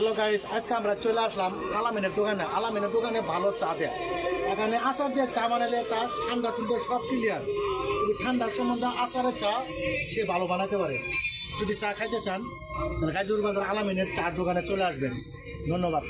Hello guys, আজকে আমরা চলে আসলাম আলামিনের দোকানে। আলামিনের দোকানে ভালো চা দেয়। এখানে আচার দিয়ে চা বানালে তার ঠান্ডা টুন্ডা সব ক্লিয়ার। তুমি ঠান্ডার সম্বন্ধে আচারের চা সে ভালো বানাতে পারে। যদি চা খাইতে চান তাহলে গাজীপুর বাজার আলামিনের চার দোকানে চলে আসবেন। ধন্যবাদ।